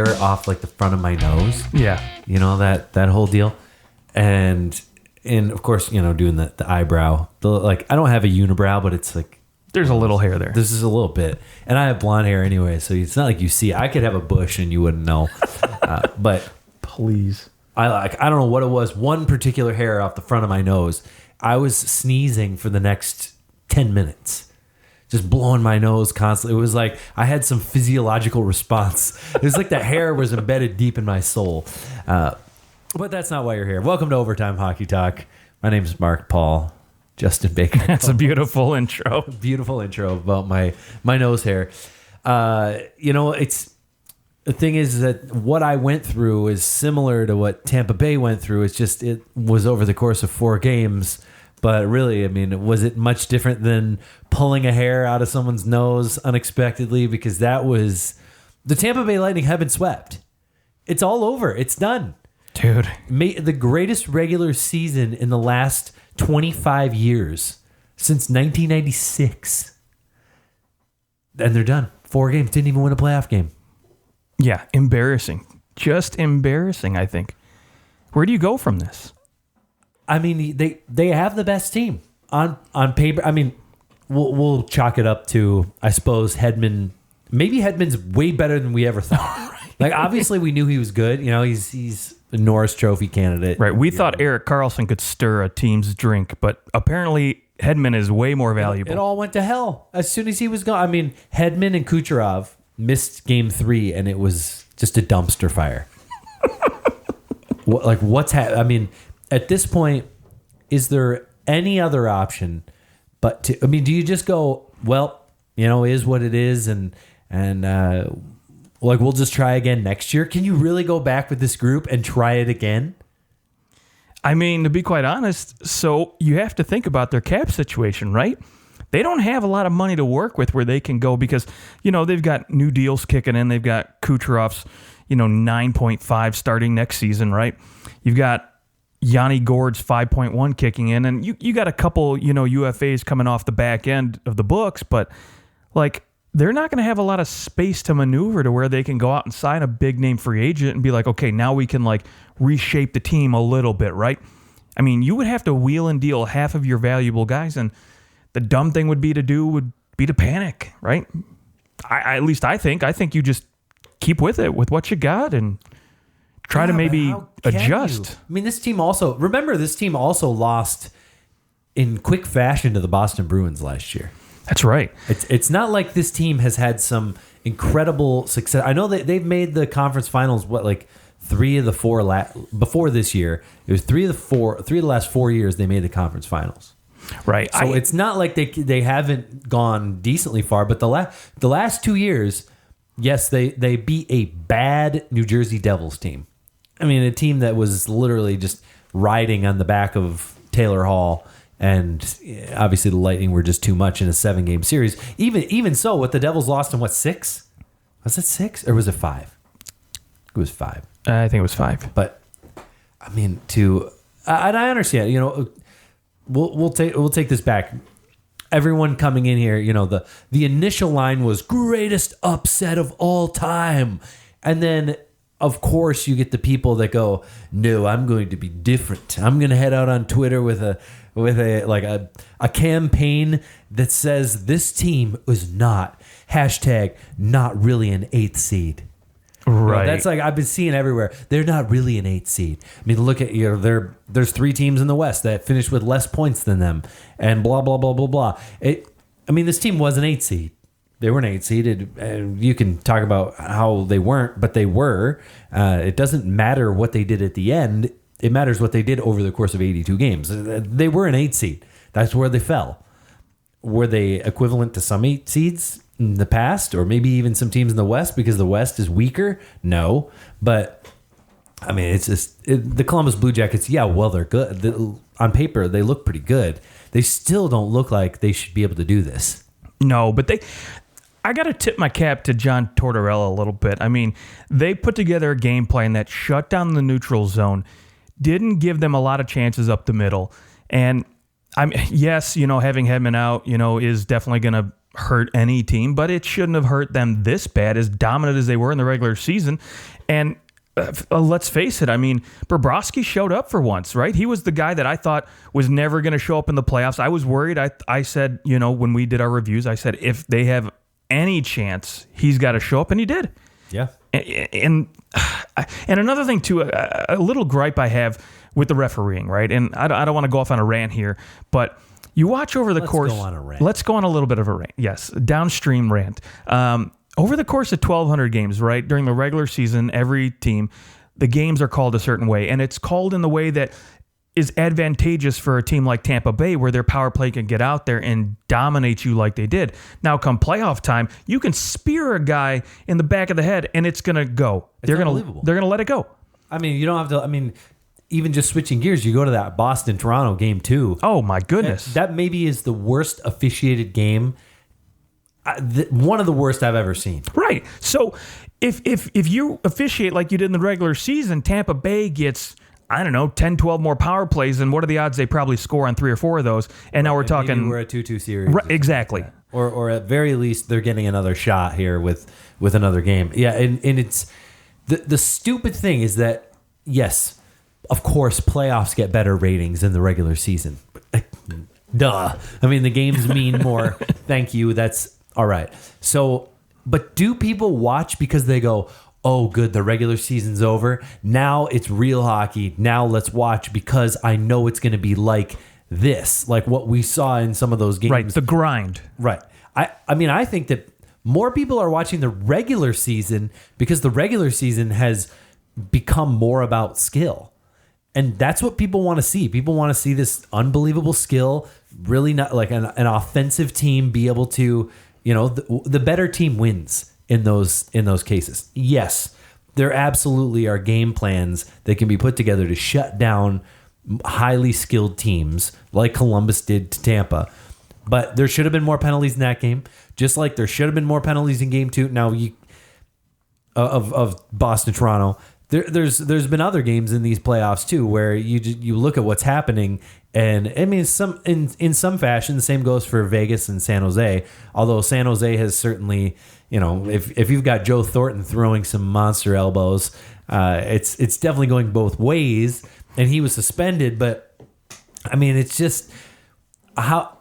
hair off like the front of my nose. Yeah. You know, that whole deal. And of course, doing the eyebrow. I don't have a unibrow, but it's like there's a little hair there. This is a little bit. And I have blonde hair anyway, so it's not like you see. I could have a bush and you wouldn't know. But please. I don't know what it was. One particular hair off the front of my nose. I was sneezing for the next 10 minutes. Just blowing my nose constantly. It was like I had some physiological response. It was like that hair was embedded deep in my soul. But that's not why you're here. Welcome to Overtime Hockey Talk. My name is Mark Paul. Justin Baker. That's a beautiful intro. Beautiful intro about my nose hair. It's the thing is that what I went through is similar to what Tampa Bay went through. It's just it was over the course of 4 games. But really, I mean, was it much different than pulling a hair out of someone's nose unexpectedly? Because that was the Tampa Bay Lightning have been swept. It's all over. It's done. Dude. The greatest regular season in the last 25 years since 1996. And they're done. 4 games. Didn't even win a playoff game. Yeah, embarrassing. Just embarrassing, I think. Where do you go from this? I mean, they have the best team on paper. I mean, we'll chalk it up to, I suppose, Hedman. Maybe Hedman's way better than we ever thought. Right. Like, obviously, we knew he was good. He's a Norris Trophy candidate. Right. We thought Erik Karlsson could stir a team's drink, but apparently Hedman is way more valuable. It all went to hell as soon as he was gone. I mean, Hedman and Kucherov missed Game 3, and it was just a dumpster fire. What's happening? I mean, at this point, is there any other option but to? I mean, do you just go, well, is what it is, and we'll just try again next year? Can you really go back with this group and try it again? I mean, to be quite honest, so you have to think about their cap situation, right? They don't have a lot of money to work with where they can go because, they've got new deals kicking in. They've got Kucherov's, 9.5 starting next season, right? You've got Yanni Gourde's 5.1 kicking in, and you got a couple, UFAs coming off the back end of the books, but they're not going to have a lot of space to maneuver to where they can go out and sign a big name free agent and be like, okay, now we can reshape the team a little bit, right? I mean, you would have to wheel and deal half of your valuable guys, and the dumb thing would be to panic, right? At least I think you just keep with it with what you got and try to maybe adjust. You? I mean, this team also lost in quick fashion to the Boston Bruins last year. That's right. It's not like this team has had some incredible success. I know that they've made the conference finals, 3 of the 4 before this year. It was 3 of the last 4 years they made the conference finals. Right. So it's not like they haven't gone decently far, but the last 2 years, yes, they beat a bad New Jersey Devils team. I mean, a team that was literally just riding on the back of Taylor Hall, and obviously the Lightning were just too much in a 7-game series. Even so, what the Devils lost in 6? Was it 6 or was it 5? It was 5. I think it was 5. But I mean, and I understand. We'll take this back. Everyone coming in here, the initial line was greatest upset of all time, and then of course you get the people that go, no, I'm going to be different. I'm going to head out on Twitter with a campaign that says this team is not really an 8th seed. Right. That's I've been seeing everywhere. They're not really an 8th seed. I mean, look at there's 3 teams in the West that finished with less points than them, and blah blah blah blah blah. This team was an 8th seed. They were an 8th seed. And you can talk about how they weren't, but they were. It doesn't matter what they did at the end. It matters what they did over the course of 82 games. They were an 8th seed. That's where they fell. Were they equivalent to some 8 seeds in the past, or maybe even some teams in the West because the West is weaker? No. But, I mean, it's just the Columbus Blue Jackets, they're good. On paper, they look pretty good. They still don't look like they should be able to do this. No, but I got to tip my cap to John Tortorella a little bit. I mean, they put together a game plan that shut down the neutral zone, didn't give them a lot of chances up the middle. And yes, having Hedman out, is definitely going to hurt any team, but it shouldn't have hurt them this bad, as dominant as they were in the regular season. And let's face it, I mean, Bobrovsky showed up for once, right? He was the guy that I thought was never going to show up in the playoffs. I was worried. I said, when we did our reviews, I said, if they have any chance, he's got to show up, and he did. Yeah. And another thing, too, a little gripe I have with the refereeing, right? And I don't want to go off on a rant here, but you watch over the course. Let's go on a rant. Let's go on a little bit of a rant. Yes, downstream rant. Over the course of 1,200 games, right, during the regular season, every team, the games are called a certain way, and it's called in the way that is advantageous for a team like Tampa Bay, where their power play can get out there and dominate you like they did. Now, come playoff time, you can spear a guy in the back of the head, and it's going to go. They're going to let it go. I mean, you don't have to. I mean, even just switching gears, you go to that Boston-Toronto game too. Oh my goodness, that maybe is the worst officiated game. One of the worst I've ever seen. Right. So if you officiate like you did in the regular season, Tampa Bay gets, 10, 12 more power plays, and what are the odds they probably score on 3 or 4 of those? And now we're talking... Maybe we're a 2-2 series. Right, exactly. Or at very least, they're getting another shot here with another game. Yeah, and it's... The stupid thing is that, yes, of course, playoffs get better ratings than the regular season. Duh. I mean, the games mean more. Thank you. That's... All right. So, but do people watch because they go, oh, good, the regular season's over. Now it's real hockey. Now let's watch because I know it's going to be like this, like what we saw in some of those games. Right, the grind. Right. I mean, I think that more people are watching the regular season because the regular season has become more about skill. And that's what people want to see. People want to see this unbelievable skill, really not like an offensive team be able to... the better team wins in those cases. Yes, there absolutely are game plans that can be put together to shut down highly skilled teams like Columbus did to Tampa. But there should have been more penalties in that game, just like there should have been more penalties in Game 2. Now, of Boston-Toronto. There's been other games in these playoffs too where you look at what's happening, and I mean in some fashion the same goes for Vegas and San Jose. Although San Jose has certainly, if you've got Joe Thornton throwing some monster elbows, it's definitely going both ways. And he was suspended, but I mean it's just how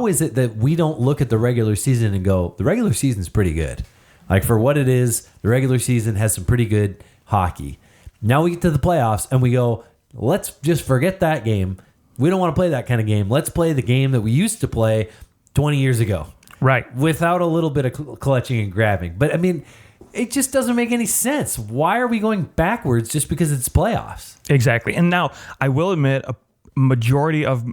is it that we don't look at the regular season and go, the regular season's pretty good, like for what it is. The regular season has some pretty good hockey. Now we get to the playoffs and we go, let's just forget that game. We don't want to play that kind of game. Let's play the game that we used to play 20 years ago. Right. Without a little bit of clutching and grabbing. But I mean, it just doesn't make any sense. Why are we going backwards just because it's playoffs? Exactly. And now I will admit a majority of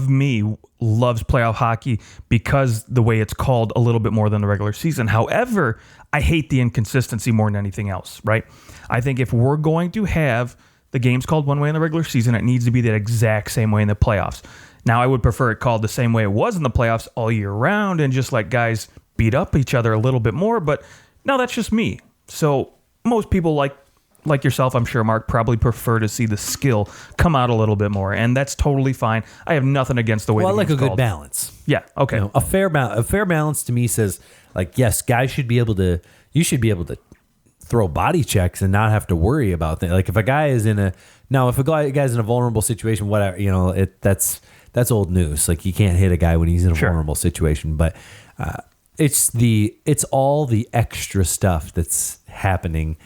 me loves playoff hockey because the way it's called a little bit more than the regular season. However, I hate the inconsistency more than anything else, right? I think if we're going to have the games called one way in the regular season, it needs to be that exact same way in the playoffs. Now, I would prefer it called the same way it was in the playoffs all year round and just let guys beat up each other a little bit more, but no, that's just me. So most people like yourself, I'm sure, Mark, probably prefer to see the skill come out a little bit more, and that's totally fine. I have nothing against the way. Well, I like a good called. balance. Yeah, okay. A fair balance to me says, like, yes, guys should be able to. You should be able to throw body checks and not have to worry about that. Like if a guy is if a guy's in a vulnerable situation, whatever, that's old news. Like you can't hit a guy when he's in a vulnerable situation, but it's all the extra stuff that's happening.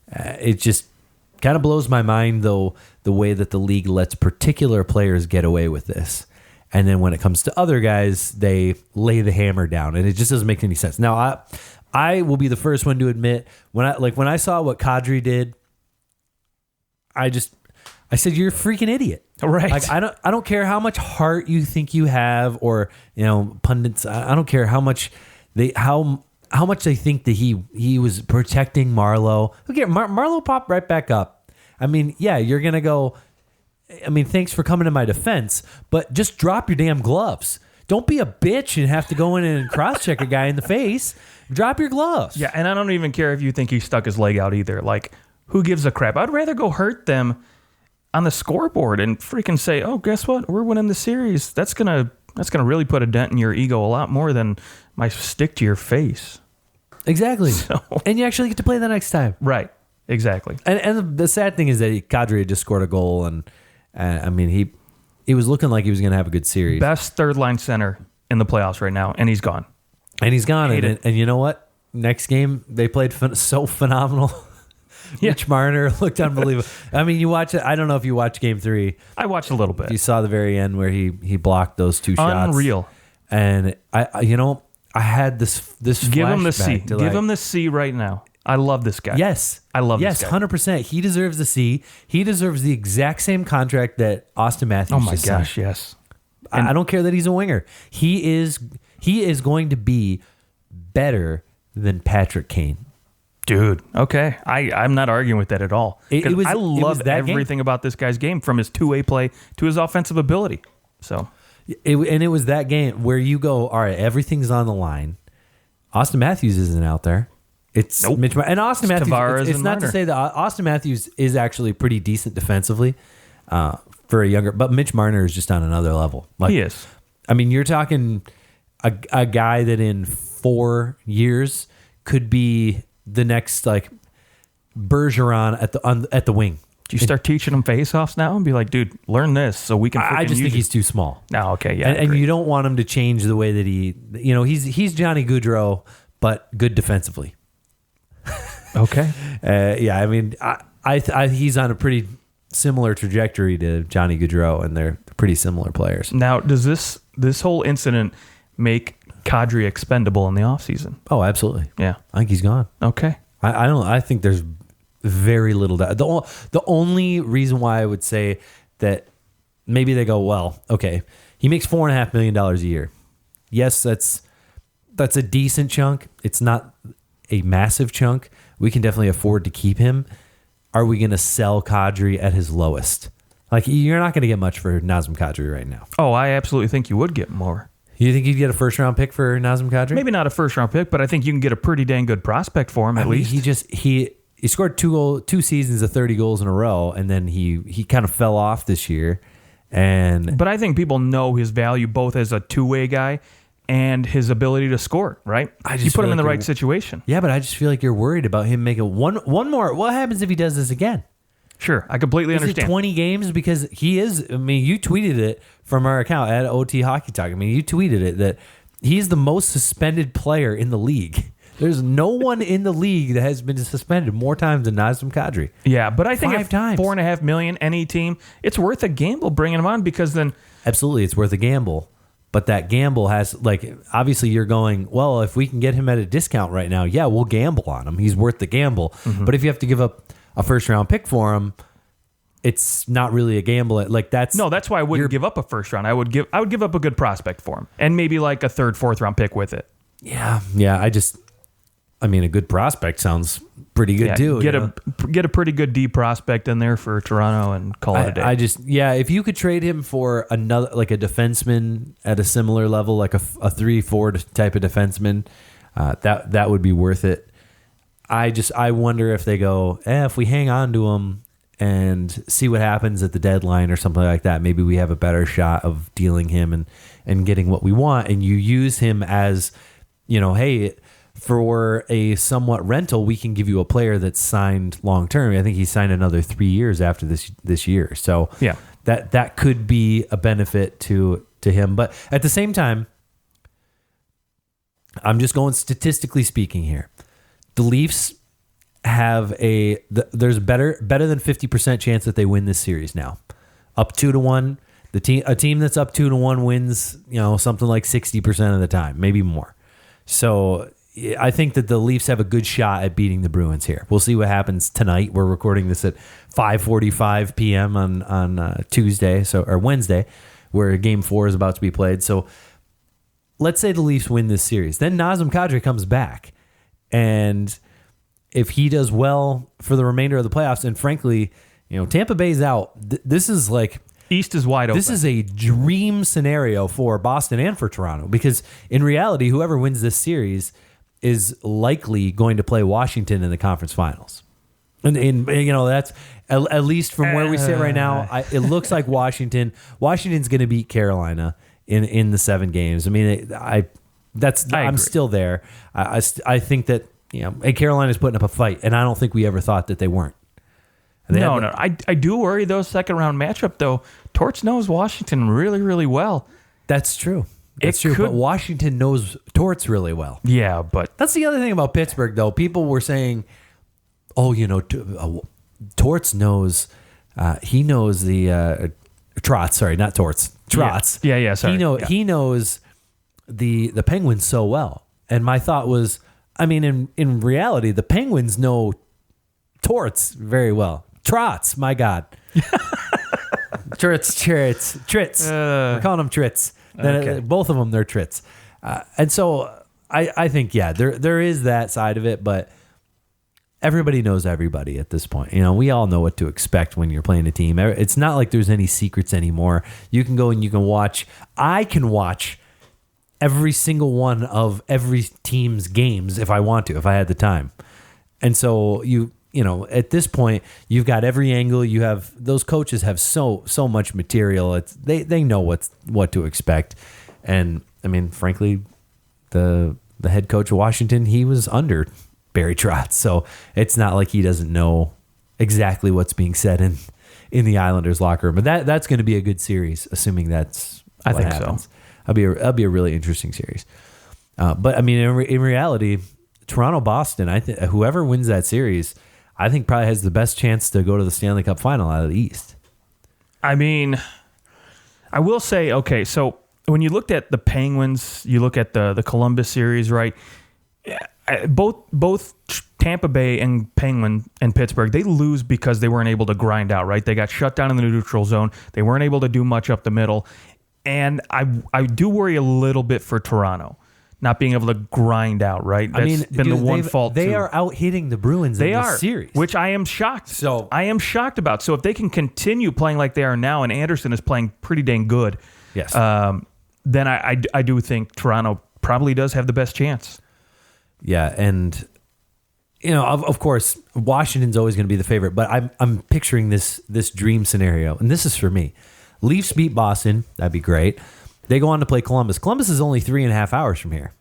It just kind of blows my mind, though, the way that the league lets particular players get away with this. And then when it comes to other guys, they lay the hammer down, and it just doesn't make any sense. Now, I will be the first one to admit when I saw what Kadri did, I said, "You're a freaking idiot." Right. Like I don't care how much heart you think you have, or pundits. I don't care how much they think that he was protecting Marleau. Okay, Marleau popped right back up. I mean, yeah, you're gonna go. I mean, thanks for coming to my defense, but just drop your damn gloves. Don't be a bitch and have to go in and cross-check a guy in the face. Drop your gloves. Yeah, and I don't even care if you think he stuck his leg out either. Like, who gives a crap? I'd rather go hurt them on the scoreboard and freaking say, oh, guess what? We're winning the series. That's going to That's going to really put a dent in your ego a lot more than my stick to your face. Exactly. And you actually get to play the next time. Right. Exactly. And the sad thing is that Kadri had just scored a goal, and I mean, he was looking like he was going to have a good series. Best third-line center in the playoffs right now, and he's gone. And you know what? Next game, they played so phenomenal. Yeah. Mitch Marner looked unbelievable. I mean, you watch it. I don't know if you watched Game 3. I watched a little bit. You saw the very end where he blocked those 2 shots. Unreal. And I had this Give him the C. to Give him the C right now. I love this guy. Yes. I love this guy. 100%. He deserves the C. He deserves the exact same contract that Austin Matthews Oh my just gosh, signed. yes. I don't care that he's a winger. He is going to be better than Patrick Kane. Dude, okay. I'm not arguing with that at all. I love everything about this guy's game, from his two-way play to his offensive ability. So, it was that game where you go, all right, everything's on the line. Austin Matthews isn't out there. It's nope. Mitch and Austin Matthews. Tavares It's and not Marner. to say that Austin Matthews is actually pretty decent defensively for a younger, but Mitch Marner is just on another level. Like, he is. I mean, you're talking a guy that in 4 years could be the next like Bergeron at the wing. Do you start teaching him face-offs now and be like, dude, learn this so we can? I just think he's too small. No, okay, yeah, and you don't want him to change the way that he's Johnny Gaudreau, but good defensively. Okay. Yeah, I mean, I he's on a pretty similar trajectory to Johnny Gaudreau, and they're pretty similar players. Now, does this whole incident make Kadri expendable in the offseason? Oh, absolutely. Yeah. I think he's gone. Okay. I think there's very little doubt. The only reason why I would say that maybe they go, well, okay, he makes $4.5 million a year. Yes, that's a decent chunk. It's not a massive chunk. We can definitely afford to keep him. Are we going to sell Kadri at his lowest? Like, you're not going to get much for Nazem Kadri right now. Oh, I absolutely think you would get more. You think you'd get a first-round pick for Nazem Kadri? Maybe not a first-round pick, but I think you can get a pretty dang good prospect for him at least. He scored 2 seasons of 30 goals in a row, and then he kind of fell off this year. But I think people know his value both as a two-way guy and his ability to score, right? You put him in the right situation. Yeah, but I just feel like you're worried about him making one more. What happens if he does this again? Sure, I completely understand. 20 games? Because he is, I mean, you tweeted it from our account at OT Hockey Talk. I mean, you tweeted it that he's the most suspended player in the league. There's no one in the league that has been suspended more times than Nazem Kadri. Yeah, but I think 5 times. $4.5 million, any team, it's worth a gamble bringing him on, because then... Absolutely, it's worth a gamble. But that gamble has, like, obviously you're going, well, if we can get him at a discount right now, yeah, we'll gamble on him. He's worth the gamble. Mm-hmm. But if you have to give up a first-round pick for him, it's not really a gamble. Like, that's why I wouldn't give up a first round. I would give up a good prospect for him, and maybe like a third, fourth round pick with it. Yeah. I mean, a good prospect sounds pretty good too. Get a pretty good D prospect in there for Toronto and call it a day. If you could trade him for another, like a defenseman at a similar level, like a 3-4 type of defenseman, that would be worth it. I wonder if they go, if we hang on to him and see what happens at the deadline or something like that, maybe we have a better shot of dealing him and getting what we want. And you use him as, hey, for a somewhat rental, we can give you a player that's signed long term. I think he signed another 3 years after this year. So yeah, that could be a benefit to him. But at the same time, I'm just going statistically speaking here. The Leafs have there's better than 50% chance that they win this series now. Up 2-1. A team that's up 2-1 wins, something like 60% of the time, maybe more. So I think that the Leafs have a good shot at beating the Bruins here. We'll see what happens tonight. We're recording this at 5:45 p.m. on Tuesday, or Wednesday, where Game 4 is about to be played. So let's say the Leafs win this series. Then Nazem Kadri comes back, and if he does well for the remainder of the playoffs, and frankly, Tampa Bay's out. This is like East is wide open. This is a dream scenario for Boston and for Toronto, because in reality, whoever wins this series is likely going to play Washington in the conference finals. And that's at least from where we sit right now. It looks like Washington's going to beat Carolina in the 7 games. I mean, I'm agree. still there. I think that, hey, Carolina's putting up a fight, and I don't think we ever thought that they weren't. No. I do worry, though, second round matchup, though. Torts knows Washington really, really well. That's true. That's true. But Washington knows Torts really well. Yeah, but that's the other thing about Pittsburgh, though. People were saying, oh, Torts knows, he knows the Trotz. Sorry, not Torts. Trotz. Yeah. Sorry. He knows the Penguins so well. And my thought was, I mean, in reality, the Penguins know Torts very well. Trotz, my God. Trits. We're calling them Trits. Okay. Both of them, they're Trits. And so I think, there is that side of it, but everybody knows everybody at this point. We all know what to expect when you're playing a team. It's not like there's any secrets anymore. You can go and you can watch. I can watch every single one of every team's games if I want to, if I had the time. And so at this point, you've got every angle. You have those coaches have so much material. They know what to expect. And I mean, frankly, the head coach of Washington, he was under Barry Trotz, so it's not like he doesn't know exactly what's being said in the Islanders locker room. But that's going to be a good series, assuming that's what I think happens. so. That'll be a really interesting series. But I mean, in reality, Toronto-Boston, I think whoever wins that series, I think probably has the best chance to go to the Stanley Cup final out of the East. I mean, I will say, okay, so when you looked at the Penguins, you look at the Columbus series, right? Both Tampa Bay and Penguin and Pittsburgh, they lose because they weren't able to grind out, right? They got shut down in the neutral zone. They weren't able to do much up the middle. And I do worry a little bit for Toronto not being able to grind out, right? That's been the one fault. They are out hitting the Bruins in this series, which I am shocked. I am shocked about. So if they can continue playing like they are now, and Anderson is playing pretty dang good, yes, then I do think Toronto probably does have the best chance. Yeah, and of course, Washington's always going to be the favorite, but I'm picturing this dream scenario, and this is for me. Leafs beat Boston. That'd be great. They go on to play Columbus. Columbus is only 3.5 hours from here.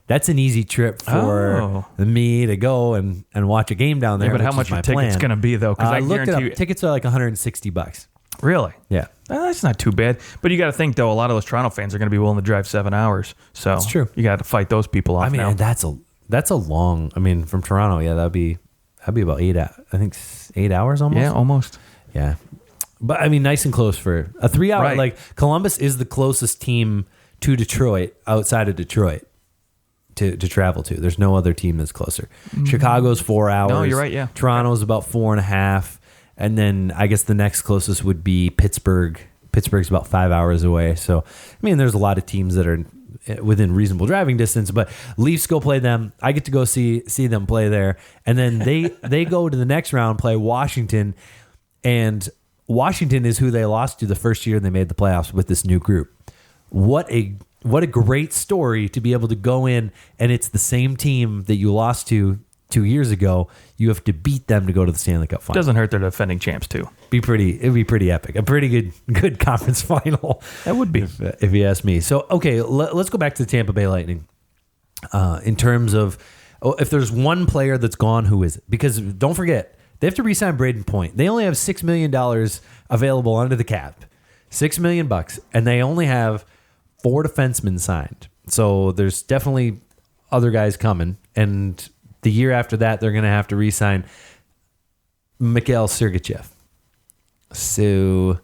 That's an easy trip for me to go and watch a game down there. Yeah, but how much are tickets going to be, though? Because I looked it up. Tickets are like $160. Really? Yeah. That's not too bad. But you got to think, though, a lot of those Toronto fans are going to be willing to drive 7 hours. So that's true. You got to fight those people off. I mean, now. And that's a long. I mean, from Toronto, yeah, that'd be about 8. I think 8 hours almost. Yeah, almost. Yeah. But I mean, nice and close for a 3 hour. Right. Like Columbus is the closest team to Detroit outside of Detroit to travel to. There's no other team that's closer. Mm-hmm. Chicago's 4 hours. No, you're right. Yeah. Toronto's about 4.5, and then I guess the next closest would be Pittsburgh. Pittsburgh's about 5 hours away. So I mean, there's a lot of teams that are within reasonable driving distance. But Leafs go play them. I get to go see them play there, and then they go to the next round, play Washington, and Washington is who they lost to the first year they made the playoffs with this new group. What a great story to be able to go in, and it's the same team that you lost to 2 years ago. You have to beat them to go to the Stanley Cup final. Doesn't hurt they're defending champs too. It'd be pretty epic. A pretty good conference final. That would be, if you ask me. So okay, let's go back to the Tampa Bay Lightning. In terms of if there's one player that's gone, who is it? Because don't forget, they have to re-sign Braden Point. They only have $6 million available under the cap, $6 million, and they only have 4 defensemen signed. So there's definitely other guys coming. And the year after that, they're going to have to re-sign Mikhail Sergachev. So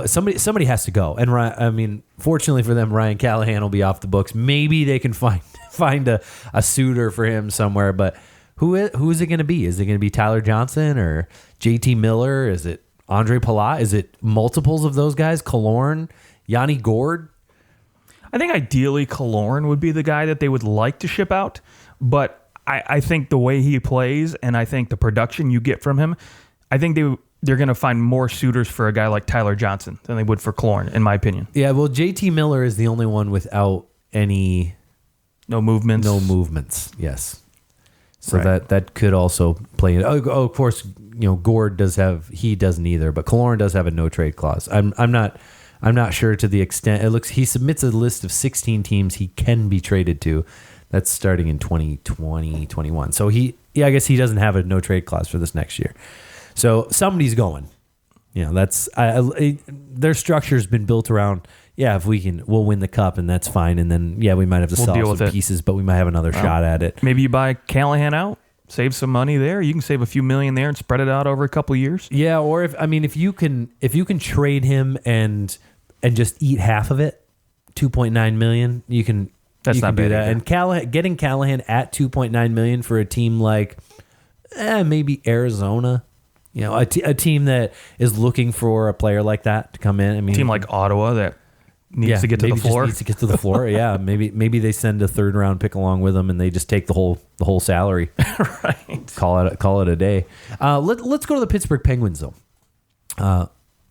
somebody has to go. And I mean, fortunately for them, Ryan Callahan will be off the books. Maybe they can find a suitor for him somewhere, but who is it going to be? Is it going to be Tyler Johnson or JT Miller? Is it Andre Palat? Is it multiples of those guys? Killorn, Yanni Gourde? I think ideally Killorn would be the guy that they would like to ship out, but I think the way he plays and I think the production you get from him, I think they're going to find more suitors for a guy like Tyler Johnson than they would for Killorn, in my opinion. Yeah, well, JT Miller is the only one without any... No movements. No movements, yes. So Right. that could also play in. Oh, of course, Gourde he doesn't either, but Killorn does have a no trade clause. I'm I'm not sure to the extent it looks. He submits a list of 16 teams he can be traded to. That's starting in 2020, 21. So I guess he doesn't have a no trade clause for this next year. So somebody's going. That's their structure's been built around. Yeah, if we can, we'll win the cup, and that's fine. And then we might have to sell some pieces, but we might have another shot at it. Maybe you buy Callahan out. Save some money there. You can save a few million there and spread it out over a couple of years. Yeah, or if you can trade him and just eat half of it, $2.9 million, you can. That's not bad. And getting Callahan at $2.9 million for a team like maybe Arizona, a team that is looking for a player like that to come in. I mean, a team like Ottawa that needs to get to the floor. Needs to get to the floor. Yeah, maybe they send a third round pick along with them, and they just take the whole salary. Right. Call it a day. Let's go to the Pittsburgh Penguins though.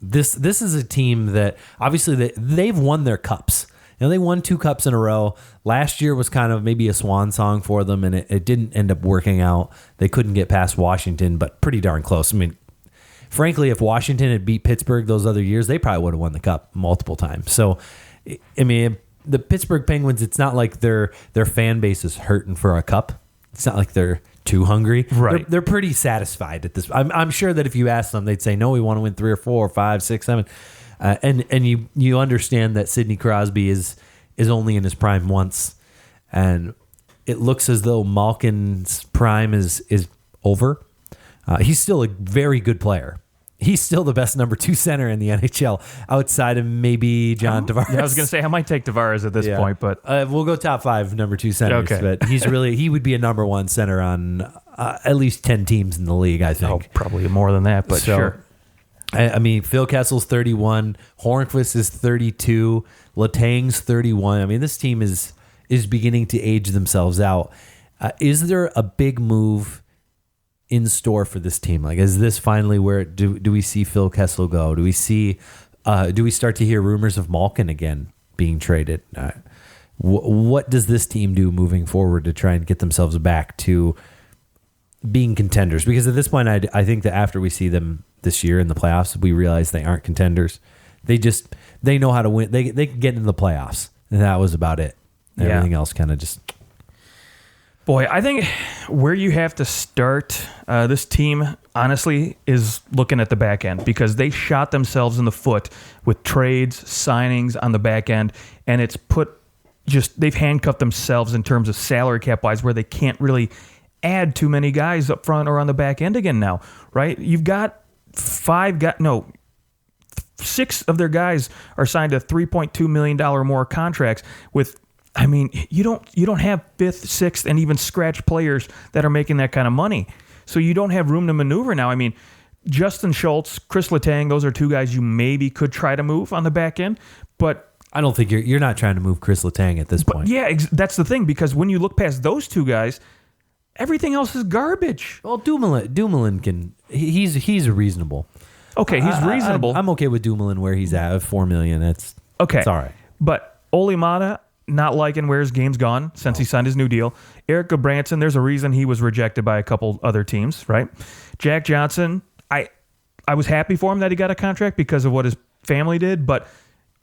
This is a team that obviously they've won their cups. They won 2 cups in a row. Last year was kind of maybe a swan song for them, and it didn't end up working out. They couldn't get past Washington, but pretty darn close. I mean, frankly, if Washington had beat Pittsburgh those other years, they probably would have won the cup multiple times. So, I mean, the Pittsburgh Penguins, it's not like their fan base is hurting for a cup. It's not like they're too hungry. Right. They're pretty satisfied at this. I'm sure that if you ask them, they'd say, no, we want to win 3 or 4 or 5, 6, 7. And you understand that Sidney Crosby is only in his prime once, and it looks as though Malkin's prime is over. He's still a very good player. He's still the best number 2 center in the NHL, outside of maybe John Tavares. Yeah, I was going to say I might take Tavares at this point, but we'll go top 5 number 2 centers. Okay. But he would be a number 1 center on at least 10 teams in the league, I think. Oh, probably more than that, but sure. I mean, Phil Kessel's 31, Hornqvist is 32, Letang's 31. I mean, this team is beginning to age themselves out. Is there a big move in store for this team? Like, is this finally where do we see Phil Kessel go? Do we start to hear rumors of Malkin again being traded? What does this team do moving forward to try and get themselves back to being contenders? Because at this point, I think that after we see them this year in the playoffs, we realize they aren't contenders. They know how to win. They can get into the playoffs, and that was about it. Everything else kind of just. Boy, I think where you have to start this team, honestly, is looking at the back end, because they shot themselves in the foot with trades, signings on the back end, and it's they've handcuffed themselves in terms of salary cap wise, where they can't really add too many guys up front or on the back end again now, right? You've got 6 of their guys are signed to $3.2 million more contracts with. I mean, you don't have 5th, 6th, and even scratch players that are making that kind of money. So you don't have room to maneuver now. I mean, Justin Schultz, Chris Letang, those are 2 guys you maybe could try to move on the back end, but I don't think you're not trying to move Chris Letang at this point. Yeah, that's the thing, because when you look past those 2 guys, everything else is garbage. Well, Dumoulin he's reasonable. Okay, he's reasonable. I'm okay with Dumoulin where he's at $4 million. It's all right. But Olimata, not liking where his game's gone since he signed his new deal. Eric Gudbranson, there's a reason he was rejected by a couple other teams, right? Jack Johnson, I was happy for him that he got a contract because of what his family did, but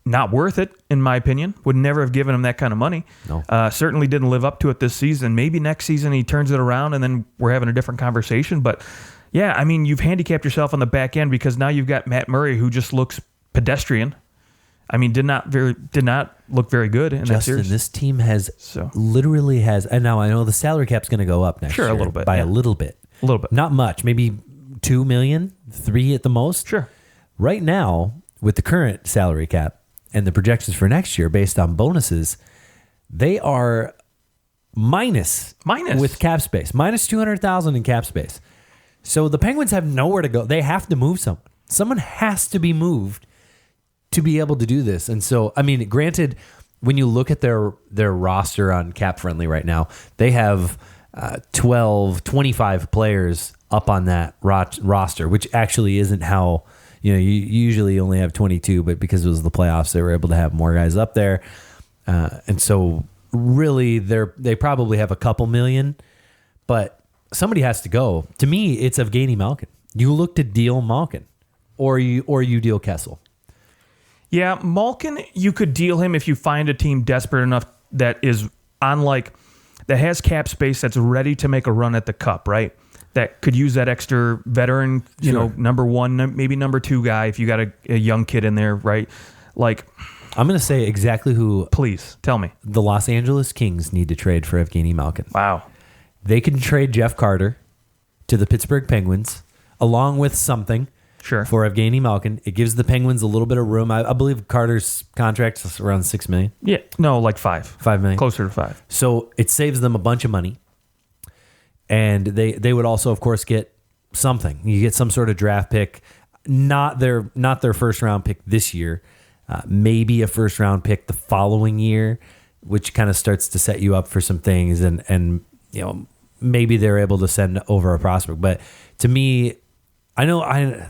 not worth it, in my opinion. Would never have given him that kind of money. No. Certainly didn't live up to it this season. Maybe next season he turns it around and then we're having a different conversation. But yeah, I mean, you've handicapped yourself on the back end, because now you've got Matt Murray, who just looks pedestrian. I mean, did not look very good in that series. This team literally has, and now I know the salary cap's going to go up next year. Sure, a little bit. By a little bit. Not much. Maybe $2 million, $3 million at the most. Sure. Right now, with the current salary cap and the projections for next year based on bonuses, they are minus with cap space. Minus $200,000 in cap space. So the Penguins have nowhere to go. They have to move someone. Someone has to be moved to be able to do this. And so, I mean, granted, when you look at their roster on Cap Friendly right now, they have 25 players up on that roster, which actually isn't how, you usually only have 22, but because it was the playoffs, they were able to have more guys up there. And so really they probably have a couple million, but somebody has to go. To me, it's Evgeny Malkin. You look to deal Malkin or you deal Kessel. Yeah, Malkin, you could deal him if you find a team desperate enough that is on that has cap space that's ready to make a run at the cup, right? That could use that extra veteran, number one, maybe number two guy if you got a young kid in there, right? I'm going to say exactly who. Please tell me. The Los Angeles Kings need to trade for Evgeny Malkin. Wow. They can trade Jeff Carter to the Pittsburgh Penguins along with something. Sure. For Evgeny Malkin. It gives the Penguins a little bit of room. I believe Carter's contract is around $6 million. Yeah. No, like $5. $5 million. Closer to $5. So it saves them a bunch of money. And they would also, of course, get something. You get some sort of draft pick. Not their first round pick this year. Maybe a first round pick the following year, which kind of starts to set you up for some things. And maybe they're able to send over a prospect. But to me, I know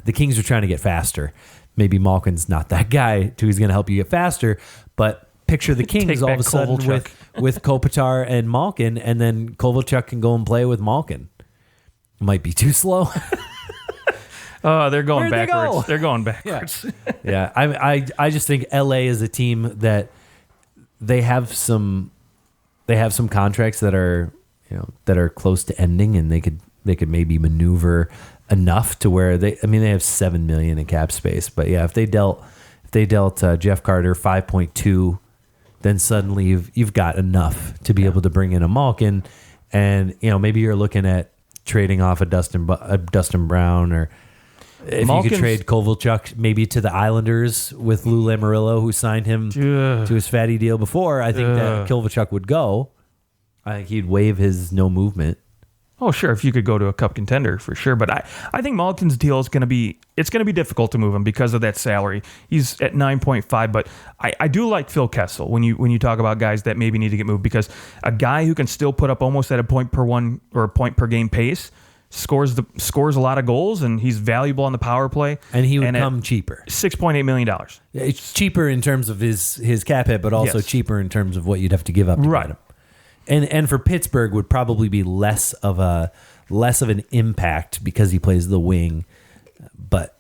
the Kings are trying to get faster. Maybe Malkin's not that guy who's going to help you get faster, but picture the Kings all of a sudden with Kopitar and Malkin, and then Kovalchuk can go and play with Malkin. It might be too slow. Oh, they're going Where'd backwards. they go? They're going backwards. Yeah. I just think LA is a team that they have some contracts that are close to ending, and they could maybe maneuver enough to where they have $7 million in cap space. But yeah, if they dealt Jeff Carter 5.2, then suddenly you've got enough to be able to bring in a Malkin, and maybe you're looking at trading off a Dustin Brown, or if you could trade Kovalchuk maybe to the Islanders with Lou Lamoriello, who signed him to his fatty deal before. I think that Kovalchuk would go. I think he'd waive his no movement. Oh, sure. If you could go to a cup contender, for sure. But I think Malkin's deal is going to be difficult to move him because of that salary. He's at 9.5, but I do like Phil Kessel when you talk about guys that maybe need to get moved, because a guy who can still put up almost at a point per one or a point per game pace scores a lot of goals, and he's valuable on the power play. And he would come cheaper. $6.8 million. It's cheaper in terms of his cap hit, but also cheaper in terms of what you'd have to give up to get him. And for Pittsburgh would probably be less of an impact because he plays the wing. But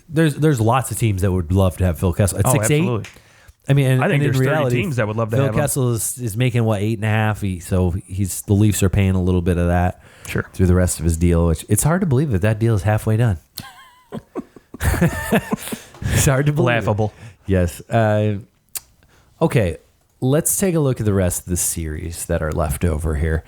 there's lots of teams that would love to have Phil Kessel at 6'8". Absolutely. I think there's in reality, 30 teams that would love to have him. Phil Kessel is making 8.5, so the Leafs are paying a little bit of that through the rest of his deal, which it's hard to believe that deal is halfway done. It's hard to believe. Laughable. Yes. Okay. Let's take a look at the rest of the series that are left over here.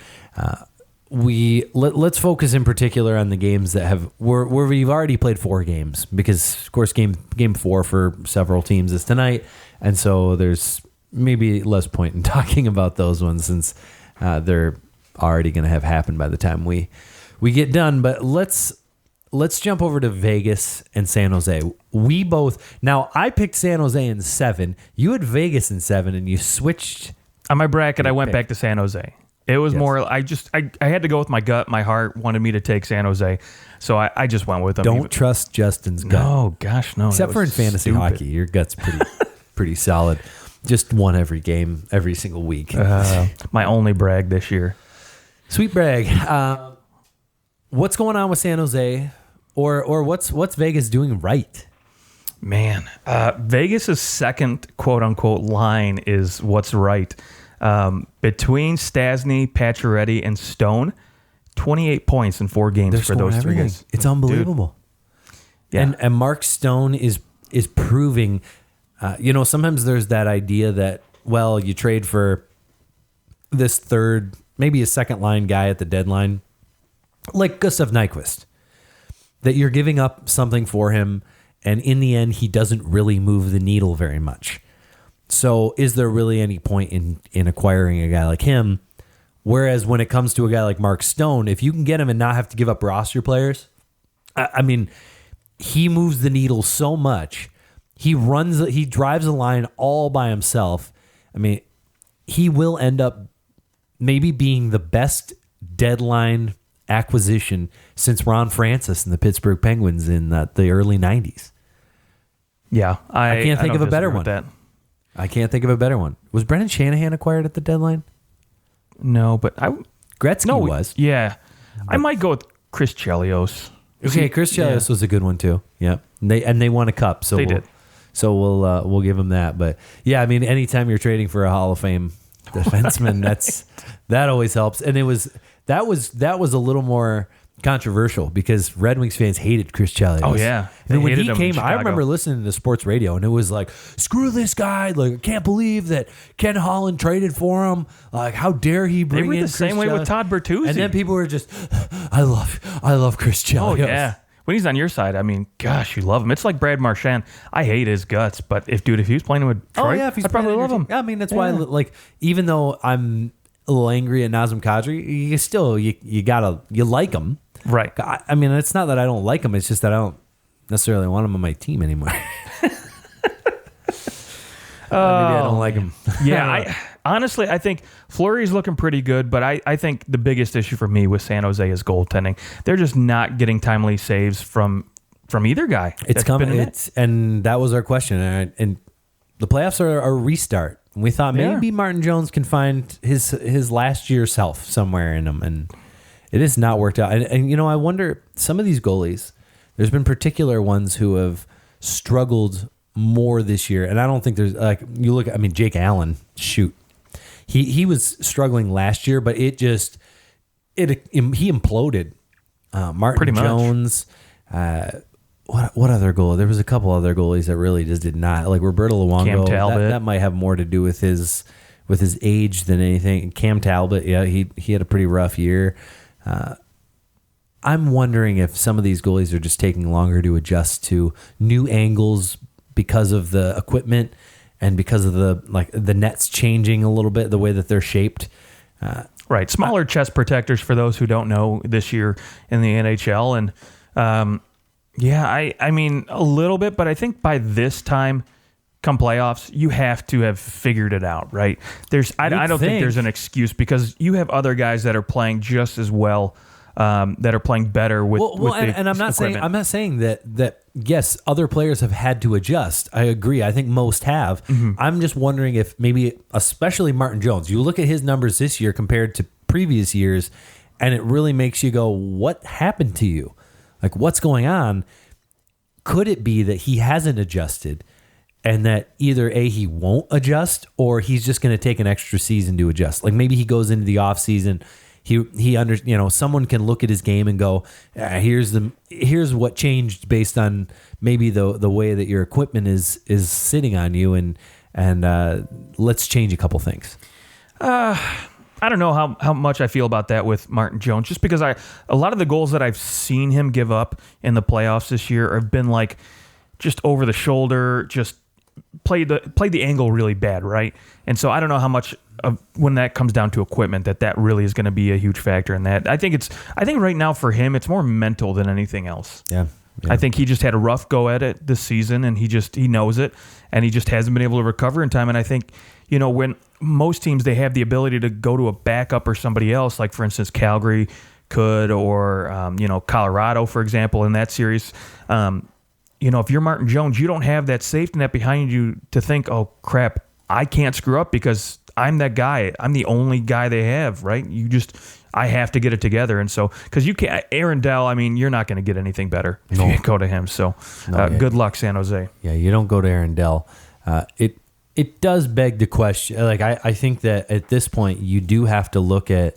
Let's focus in particular on the games that where we've already played 4 games, because of course game 4 for several teams is tonight, and so there's maybe less point in talking about those ones since they're already going to have happened by the time we get done. But let's jump over to Vegas and San Jose. Now I picked San Jose in 7. You had Vegas in 7, and you switched. On my bracket, I went back to San Jose. It was more, I had to go with my gut. My heart wanted me to take San Jose, so I just went with them. Don't trust Justin's gut. No, gosh, no. Except for in fantasy hockey, your gut's pretty solid. Just won every game, every single week. My only brag this year. Sweet brag. What's going on with San Jose, or what's Vegas doing right? Man, Vegas' second quote unquote line is what's right. Between Stasny, Pacioretty, and Stone, 28 points in 4 games for those 3 guys. It's unbelievable. Dude. Yeah. And Mark Stone is proving. Sometimes there's that idea that you trade for this third, maybe a second line guy at the deadline, like Gustav Nyquist, that you're giving up something for him, and in the end, he doesn't really move the needle very much. So is there really any point in acquiring a guy like him? Whereas when it comes to a guy like Mark Stone, if you can get him and not have to give up roster players, he moves the needle so much. He drives a line all by himself. He will end up maybe being the best deadline acquisition since Ron Francis and the Pittsburgh Penguins in the early 90s. Yeah, I can't think of a better one. I can't think of a better one. Was Brendan Shanahan acquired at the deadline? No, but Gretzky was. Yeah, I might go with Chris Chelios. Okay, Chris Chelios was a good one too. Yeah, and they won a cup. So they did. So we'll give him that. But yeah, I mean, anytime you're trading for a Hall of Fame defenseman, that always helps. And that was a little more controversial because Red Wings fans hated Chris Chelios. Oh yeah, and when he came, I remember listening to sports radio, and it was like, "Screw this guy! Like, I can't believe that Ken Holland traded for him. Like, how dare he bring in?" They were the Chris same way Chelios? with Todd Bertuzzi. And then people were just, "I love Chris Chelios." Oh yeah. When he's on your side, I mean, gosh, you love him. It's like Brad Marchand. I hate his guts, but if he was playing with Detroit, I'd probably love him. I mean, that's why, like, even though I'm a little angry at Nazem Kadri, you like him. Right. I mean, it's not that I don't like him. It's just that I don't necessarily want him on my team anymore. Maybe I don't like him. Yeah. Honestly, I think Fleury's looking pretty good, but I think the biggest issue for me with San Jose is goaltending. They're just not getting timely saves from either guy. It's coming. And that was our question. And the playoffs are a restart. And we thought maybe Martin Jones can find his last year self somewhere in him, and it has not worked out. And you know, I wonder, some of these goalies, there's been particular ones who have struggled more this year. And I don't think there's, like, you look at, I mean, Jake Allen, shoot. He was struggling last year, but he imploded. Martin Jones, what other goal? There was a couple other goalies that really just did not, like Roberto Luongo. Cam Talbot. That might have more to do with his age than anything. Cam Talbot, yeah, he had a pretty rough year. I'm wondering if some of these goalies are just taking longer to adjust to new angles because of the equipment and because of the nets changing a little bit, the way that they're shaped. Right. Smaller chest protectors for those who don't know this year in the NHL. And I mean, a little bit, but I think by this time, come playoffs, you have to have figured it out, right? I don't think there's an excuse, because you have other guys that are playing just as well, that are playing better with and I'm not saying that yes, other players have had to adjust. I agree. I think most have. Mm-hmm. I'm just wondering if maybe, especially Martin Jones, you look at his numbers this year compared to previous years, and it really makes you go, what happened to you? Like, what's going on? Could it be that he hasn't adjusted, and that either A, he won't adjust, or he's just going to take an extra season to adjust? Like, maybe he goes into the off season, someone can look at his game and go, here's what changed based on maybe the way that your equipment is sitting on you, and let's change a couple things. I don't know how much I feel about that with Martin Jones, just because a lot of the goals that I've seen him give up in the playoffs this year have been like just over the shoulder, just played the angle really bad, right? And so I don't know how much of, when that comes down to equipment, that really is going to be a huge factor in that. I think right now for him, it's more mental than anything else. Yeah. I think he just had a rough go at it this season, and he knows it, and he just hasn't been able to recover in time. And I think, when most teams, they have the ability to go to a backup or somebody else, like for instance Calgary could, or Colorado, for example, in that series. If you're Martin Jones, you don't have that safety net behind you to think, oh crap, I can't screw up because I'm that guy. I'm the only guy they have, right? I have to get it together. And so, because you can't, Aaron Dell, I mean, you're not going to get anything better if you go to him. So good luck, San Jose. Yeah, you don't go to Aaron Dell. It does beg the question. Like, I think that at this point, you do have to look at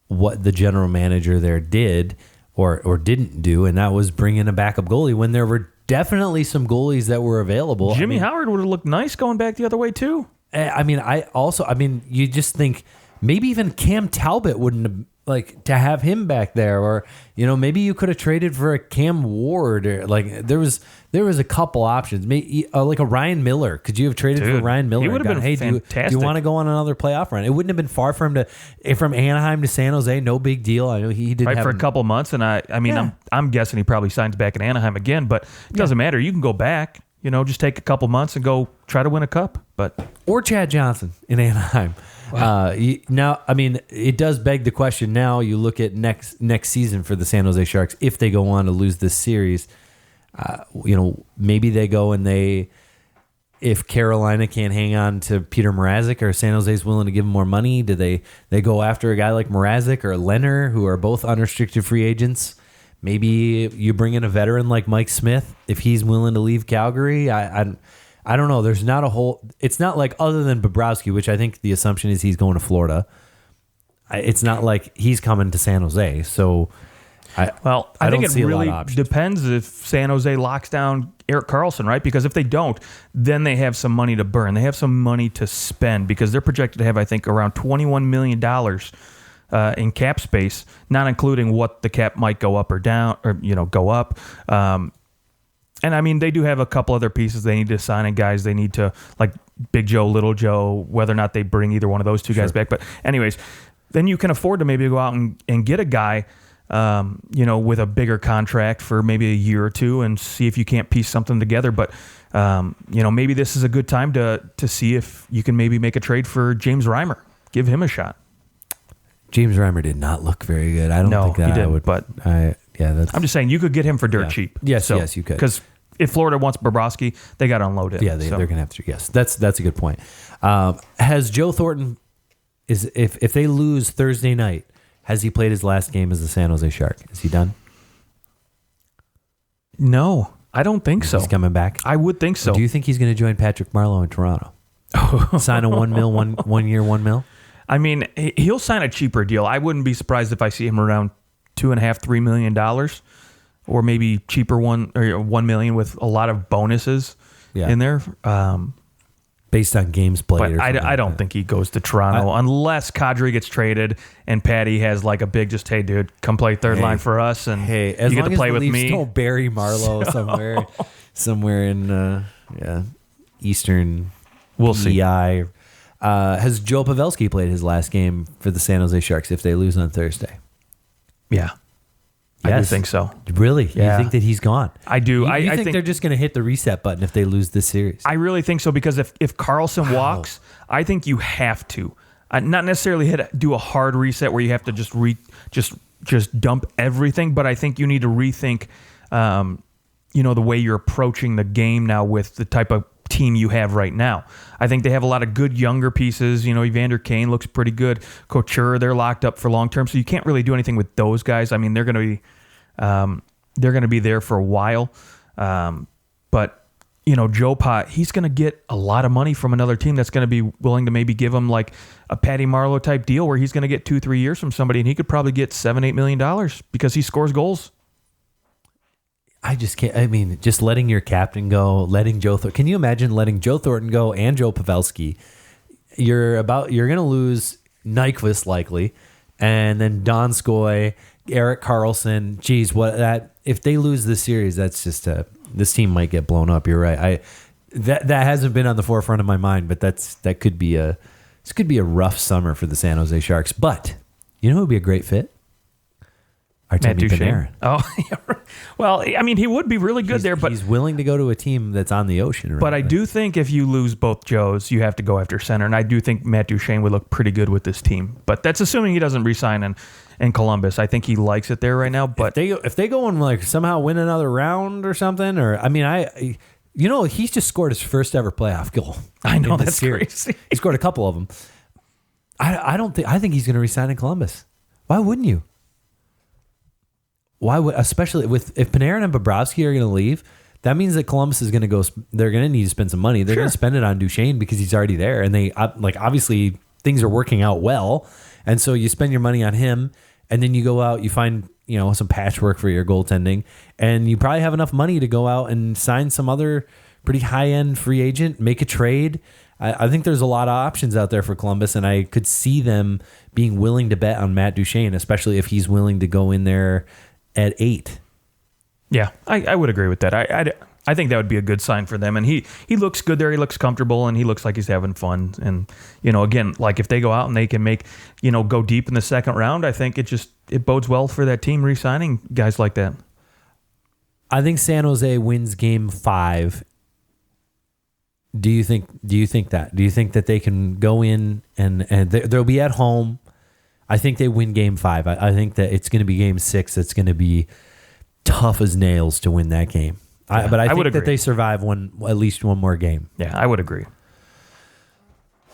what the general manager there did or didn't do, and that was bring in a backup goalie when there were definitely some goalies that were available. Jimmy Howard would have looked nice going back the other way too. You just think maybe even Cam Talbot wouldn't have, like, to have him back there, or maybe you could have traded for a Cam Ward, or like there was a couple options. Maybe like a Ryan Miller. Could you have traded for Ryan Miller? He would have been fantastic. Do you want to go on another playoff run? It wouldn't have been far from Anaheim to San Jose. No big deal. I know he did for a couple months, and I'm guessing he probably signs back in Anaheim again. But it doesn't matter. You can go back. Just take a couple months and go try to win a cup. Or Chad Johnson in Anaheim. Wow. Now, I mean, it does beg the question. Now you look at next season for the San Jose Sharks, if they go on to lose this series, maybe they go and if Carolina can't hang on to Peter Mrazek, or San Jose's willing to give him more money, do they go after a guy like Mrazek or Leonard, who are both unrestricted free agents? Maybe you bring in a veteran like Mike Smith if he's willing to leave Calgary. I don't know. There's not a whole. It's not like other than Bobrovsky, which I think the assumption is he's going to Florida. It's not like he's coming to San Jose. So, I think it really depends if San Jose locks down Erik Karlsson, right? Because if they don't, then they have some money to burn. They have some money to spend because they're projected to have, I think, around $21 million in cap space, not including what the cap might go up or down, or go up. And I mean, they do have a couple other pieces they need to sign, and guys they need to, like Big Joe, Little Joe, whether or not they bring either one of those two guys back. But anyways, then you can afford to maybe go out and get a guy, with a bigger contract for maybe a year or two and see if you can't piece something together. But, maybe this is a good time to see if you can maybe make a trade for James Reimer. Give him a shot. James Reimer did not look very good. I don't think that he didn't, I would. But I'm just saying you could get him for dirt cheap. Yes, you could. Because if Florida wants Bobrovsky, they got to unload it. Yeah, they're going to have to. Yes, that's a good point. Has Joe Thornton if they lose Thursday night? Has he played his last game as the San Jose Shark? Is he done? No, I don't think so. He's coming back? I would think so. Do you think he's going to join Patrick Marleau in Toronto? Sign a $1 million, one year, $1 million? I mean, he'll sign a cheaper deal. I wouldn't be surprised if I see him around $2.5-3 million, or maybe cheaper $1 million with a lot of bonuses in there. Based on games played. But I don't think he goes to Toronto unless Kadri gets traded and Patty has like a big hey dude, come play third line for us, and you get to play with me. Don't bury Marleau somewhere in Eastern. We'll see. Has Joe Pavelski played his last game for the San Jose Sharks if they lose on Thursday? Yeah. Yes. I do think so. Really? Yeah. You think that he's gone? I do. I think they're just going to hit the reset button if they lose this series? I really think so, because if Karlsson walks, I think you have to. Not necessarily do a hard reset where you have to just dump everything, but I think you need to rethink the way you're approaching the game now with the type of team you have right now. I think they have a lot of good younger pieces. Evander Kane looks pretty good. Couture, they're locked up for long term, so you can't really do anything with those guys. I mean, they're going to be there for a while. But Joe Pot, he's going to get a lot of money from another team that's going to be willing to maybe give him like a Patty Marleau type deal where he's going to get 2-3 years from somebody, and he could probably get $7-8 million because he scores goals. I just can't. I mean, just letting your captain go, letting Joe Thornton. Can you imagine letting Joe Thornton go and Joe Pavelski? You're going to lose Nyquist likely, and then Donskoy, Erik Karlsson. Geez, if they lose this series, that's just this team might get blown up. You're right. That hasn't been on the forefront of my mind, but this could be a rough summer for the San Jose Sharks. But who would be a great fit? Matt Duchene. Oh, yeah. Well, I mean, he would be really good there, but he's willing to go to a team that's on the ocean. Right? But I do think if you lose both Joes, you have to go after center, and I do think Matt Duchene would look pretty good with this team. But that's assuming he doesn't re-sign in Columbus. I think he likes it there right now. But if they go and like somehow win another round or something, or I mean, he's just scored his first ever playoff goal. I know, that's crazy. He scored a couple of them. I think he's going to re-sign in Columbus. Why wouldn't you? Why would, especially if Panarin and Bobrovsky are going to leave, that means that Columbus is going to go. They're going to need to spend some money. They're going to spend it on Duchene because he's already there, and they obviously things are working out well, and so you spend your money on him, and then you go out, you find some patchwork for your goaltending, and you probably have enough money to go out and sign some other pretty high end free agent, make a trade. I think there's a lot of options out there for Columbus, and I could see them being willing to bet on Matt Duchene, especially if he's willing to go in there at 8. Yeah, I would agree with that. I think that would be a good sign for them. And he looks good there. He looks comfortable, and he looks like he's having fun. And, again, like if they go out and they can make, go deep in the second round, I think it bodes well for that team re-signing guys like that. I think San Jose wins game 5. Do you think that? Do you think that they can go in and they'll be at home? I think they win game 5. I think that it's going to be game 6. It's going to be tough as nails to win that game. Yeah, but I think that they survive at least one more game. Yeah, I would agree.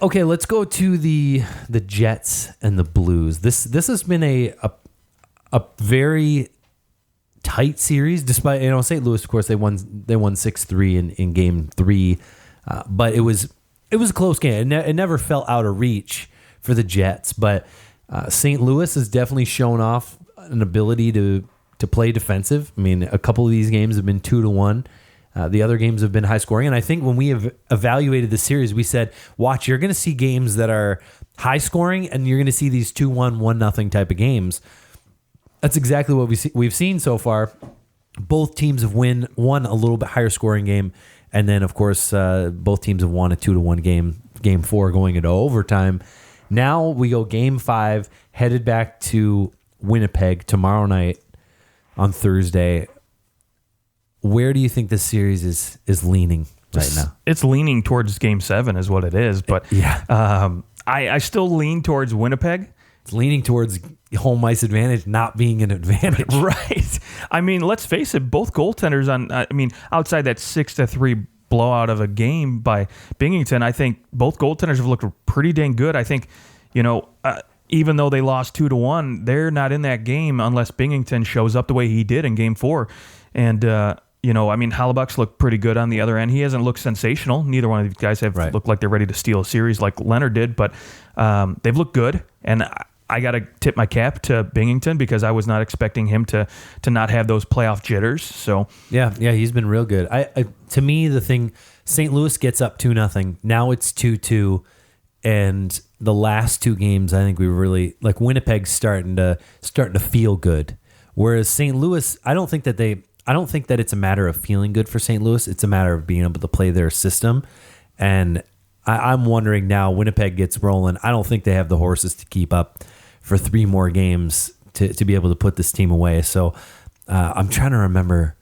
Okay, let's go to the Jets and the Blues. This has been a very tight series, despite St. Louis, of course, they won 6-3 in Game 3, but it was a close game. It never felt out of reach for the Jets, but St. Louis has definitely shown off an ability to play defensive. I mean, a couple of these games have been 2-1. The other games have been high scoring, and I think when we have evaluated the series, we said, "Watch, you're going to see games that are high scoring, and you're going to see these 2-1, 1-0 type of games." That's exactly what we've seen so far. Both teams have won a little bit higher scoring game, and then of course both teams have won a 2-1 game. Game 4 going into overtime. Now we go Game 5, headed back to Winnipeg tomorrow night on Thursday. Where do you think this series is leaning right now? It's leaning towards Game 7 is what it is, but I still lean towards Winnipeg. It's leaning towards home ice advantage not being an advantage. Right. I mean, let's face it, both goaltenders outside that 6-3 blowout of a game by Binghamton, I think both goaltenders have looked pretty dang good. I think, even though they lost 2-1, they're not in that game unless Binghamton shows up the way he did in Game 4. And, Hallebuck's looked pretty good on the other end. He hasn't looked sensational. Neither one of these guys have looked like they're ready to steal a series like Leonard did, but they've looked good. And I got to tip my cap to Binghamton because I was not expecting him to not have those playoff jitters. So yeah, he's been real good. To me, the thing, St. Louis gets up 2-0. Now it's 2-2, and the last two games, I think we really like Winnipeg's starting to feel good, whereas St. Louis, I don't think that it's a matter of feeling good for St. Louis. It's a matter of being able to play their system, and I'm wondering now. Winnipeg gets rolling. I don't think they have the horses to keep up for 3 more games to be able to put this team away. So I'm trying to remember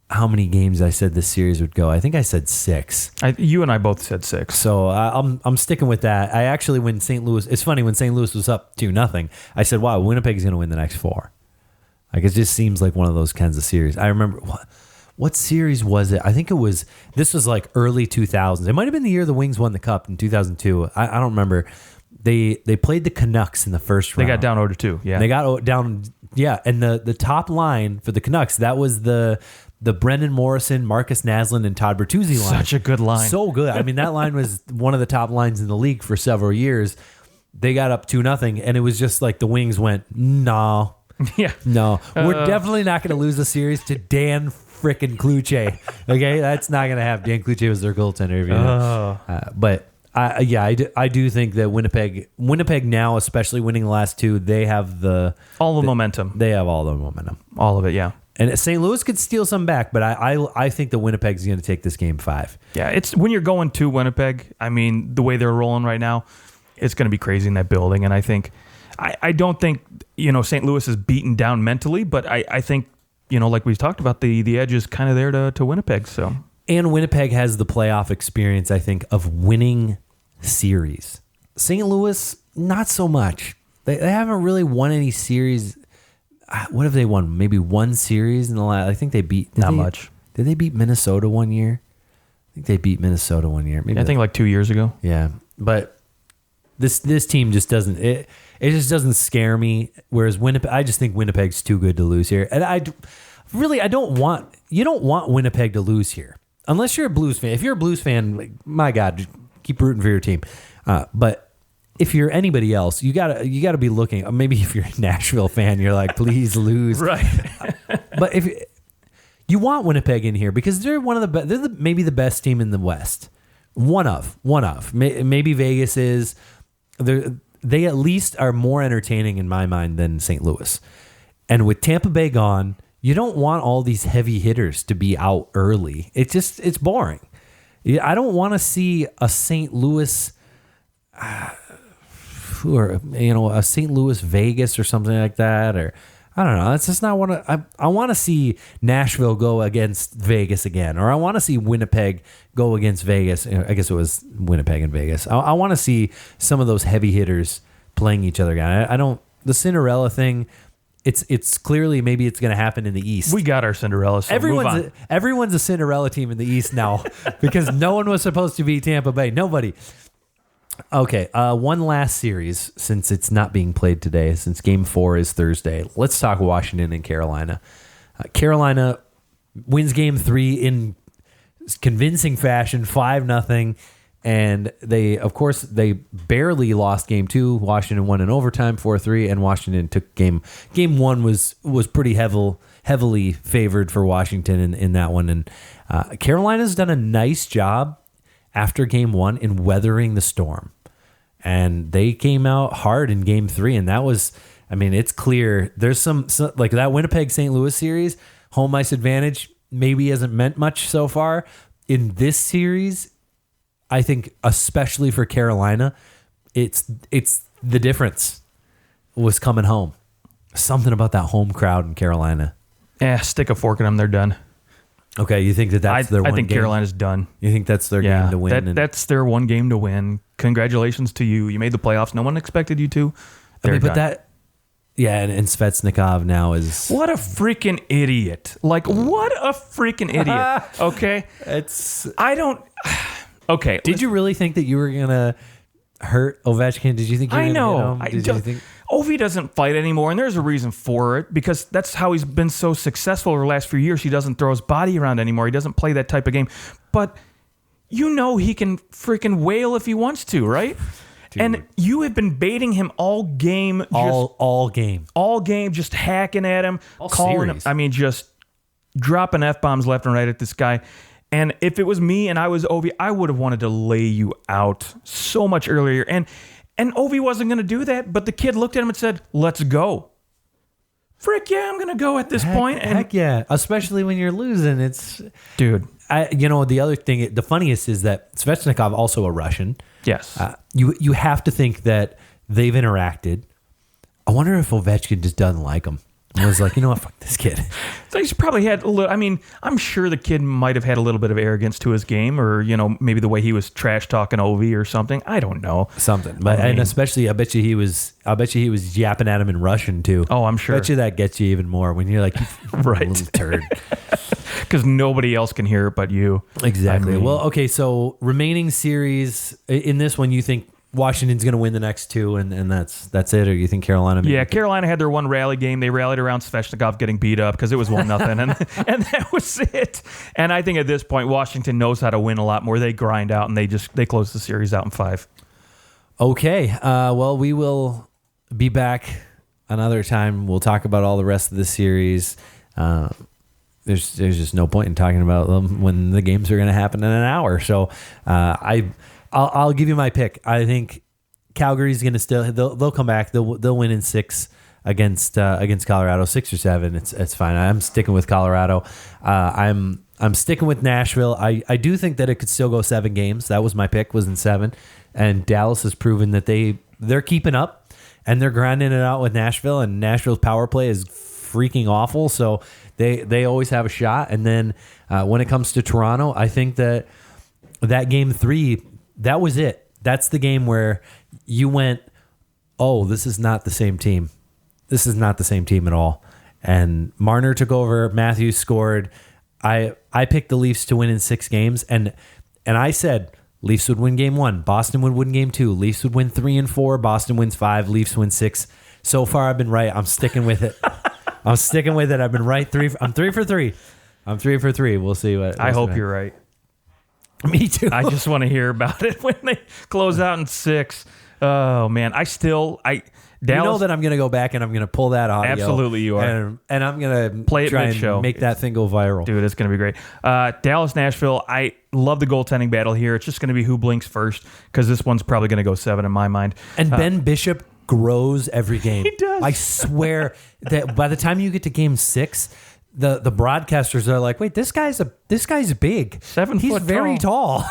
how many games I said this series would go. I think I said 6. You and I both said 6. So I'm sticking with that. I actually, when St. Louis, it's funny, when St. Louis was up 2-0, I said, wow, Winnipeg's going to win the next 4. Like, it just seems like one of those kinds of series. I remember, what series was it? I think this was like early 2000s. It might have been the year the Wings won the Cup in 2002. I don't remember. They played the Canucks in the first round. They got down 0-2. Yeah. They got down. Yeah. And the top line for the Canucks, that was the Brendan Morrison, Marcus Naslund, and Todd Bertuzzi line. Such a good line. So good. I mean, that line was one of the top lines in the league for several years. They got up 2-0, and it was just like the Wings went, no. Yeah. No. We're definitely not going to lose the series to Dan frickin' Kluche. Okay? That's not going to happen. Dan Kluche was their goaltender. But I do think that Winnipeg now, especially winning the last 2, they have all the momentum. They have all the momentum. All of it, yeah. And St. Louis could steal some back, but I think that Winnipeg's going to take this game 5. Yeah, it's when you're going to Winnipeg, I mean, the way they're rolling right now, it's going to be crazy in that building. And I think, I don't think, St. Louis is beaten down mentally, but I think, like we've talked about, the edge is kind of there to Winnipeg. So. And Winnipeg has the playoff experience, I think, of winning series. St. Louis, not so much. They haven't really won any series. What have they won? Maybe one series in the last. I think they beat. Much. Did they beat Minnesota one year? I think they beat Minnesota one year. Maybe I think like 2 years ago. Yeah, but this team just doesn't. It just doesn't scare me. Whereas Winnipeg, I just think Winnipeg's too good to lose here, and I don't want. You don't want Winnipeg to lose here unless you're a Blues fan. If you're a Blues fan, like, my God, just keep rooting for your team. But if you're anybody else, you gotta be looking. Maybe if you're a Nashville fan, you're like, please lose. Right. But if you want Winnipeg in here because they're one of they're maybe the best team in the West. One of. Maybe Vegas is. They at least are more entertaining in my mind than St. Louis. And with Tampa Bay gone, you don't want all these heavy hitters to be out early. It's boring. I don't want to see a St. Louis, a St. Louis Vegas or something like that, or I don't know. That's just not what I want to see. Nashville go against Vegas again, or I want to see Winnipeg go against Vegas. I guess it was Winnipeg and Vegas. I want to see some of those heavy hitters playing each other again. I don't. The Cinderella thing. It's clearly maybe it's going to happen in the East. We got our Cinderella. So everyone's a Cinderella team in the East now because no one was supposed to be Tampa Bay. Nobody. Okay, one last series since it's not being played today, since Game 4 is Thursday. Let's talk Washington and Carolina. Carolina wins game 3 in convincing fashion, 5-0. And they barely lost game 2. Washington won in overtime 4-3, and Washington took game 1 was pretty heavily favored for Washington in that one. And Carolina's done a nice job after game 1 in weathering the storm. And they came out hard in game 3, and that was, I mean, it's clear there's some like that Winnipeg St. Louis series, home ice advantage maybe hasn't meant much so far. In this series, I think especially for Carolina, it's the difference was coming home. Something about that home crowd in Carolina. Yeah, stick a fork in them, they're done. Okay, you think that's their one game? I think Carolina's done. You think that's their game to win? That's their one game to win. Congratulations to you. You made the playoffs. No one expected you to. They're done. And Svechnikov now is... What a freaking idiot. Like, what a freaking idiot. Okay? Okay. Did you really think that you were going to hurt Ovechkin? Did you think you were going to hit him? Ovi doesn't fight anymore, and there's a reason for it, because that's how he's been so successful over the last few years. He doesn't throw his body around anymore. He doesn't play that type of game. But you know he can freaking wail if he wants to, right? Dude. And you have been baiting him all game. All game, just hacking at him, calling series. Him. I mean, just dropping F-bombs left and right at this guy. And if it was me and I was Ovi, I would have wanted to lay you out so much earlier. And Ovi wasn't going to do that, but the kid looked at him and said, "Let's go." Frick yeah, I'm going to go at this point. And heck yeah, especially when you're losing. It's dude. The other thing, the funniest is that Svechnikov, also a Russian. Yes. You have to think that they've interacted. I wonder if Ovechkin just doesn't like him. I was like, you know what, fuck this kid. So he's probably had a little, I mean, I'm sure the kid might have had a little bit of arrogance to his game, or, maybe the way he was trash talking Ovi or something. I don't know. Something. But and especially I bet you he was yapping at him in Russian too. Oh, I'm sure. I bet you that gets you even more when you're like, right. Little turd. Because nobody else can hear it but you. Exactly. Well, okay, so remaining series in this one, you think Washington's going to win the next 2, and that's it, or you think Carolina? Yeah, Carolina had their one rally game. They rallied around Svechnikov getting beat up because it was 1-0, and that was it. And I think at this point, Washington knows how to win a lot more. They grind out, and they close the series out in 5. Okay. Well, we will be back another time. We'll talk about all the rest of the series. There's just no point in talking about them when the games are going to happen in an hour. So I'll give you my pick. I think Calgary's going to they'll come back. They'll win in 6 against Colorado, 6 or 7. It's fine. I'm sticking with Colorado. I'm sticking with Nashville. I do think that it could still go 7 games. That was my pick, was in 7. And Dallas has proven that they're keeping up and they're grinding it out with Nashville, and Nashville's power play is freaking awful. So they always have a shot. And then when it comes to Toronto, I think that game 3, that was it. That's the game where you went, oh, this is not the same team. This is not the same team at all. And Marner took over. Matthews scored. I picked the Leafs to win in 6 games, and I said Leafs would win game 1. Boston would win game 2. Leafs would win 3 and 4. Boston wins 5. Leafs win 6. So far, I've been right. I'm sticking with it. I've been right. I'm 3 for 3. I'm 3 for 3. We'll see what. I hope you're right. Me too. I just want to hear about it when they close out in 6. Oh man, Dallas. You know that I'm going to go back and I'm going to pull that audio. Absolutely, you are. And I'm going to play it try mid-show. and make that thing go viral. Dude, it's going to be great. Dallas, Nashville. I love the goaltending battle here. It's just going to be who blinks first, because this one's probably going to go 7 in my mind. And Ben Bishop grows every game. He does. I swear that by the time you get to game 6, the broadcasters are like, wait, this guy's big. 7 He's foot very tall.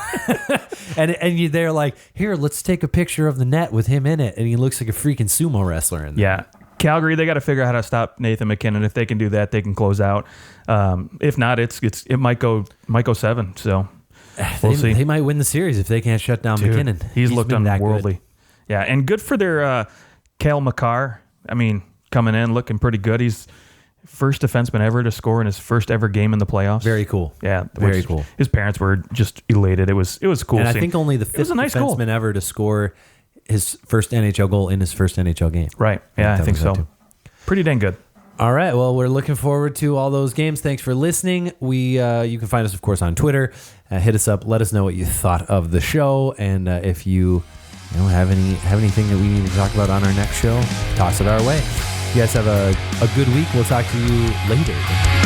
They're like, here, let's take a picture of the net with him in it, and he looks like a freaking sumo wrestler in there. Yeah. Calgary, they got to figure out how to stop Nathan McKinnon. If they can do that, they can close out. If not, it might go 7. So we'll see. They might win the series if they can't shut down McKinnon. He's looked unworldly. Yeah, and good for their Cale Makar. I mean, coming in looking pretty good. He's first defenseman ever to score in his first ever game in the playoffs. Very cool. Yeah, very cool. His parents were just elated. It was cool. And I think only the 5th defenseman ever to score his first NHL goal in his first NHL game. Right. Yeah, I think so. Pretty dang good. All right. Well, we're looking forward to all those games. Thanks for listening. You can find us, of course, on Twitter. Hit us up. Let us know what you thought of the show, and if you have anything that we need to talk about on our next show, toss it our way. You guys have a good week. We'll talk to you later.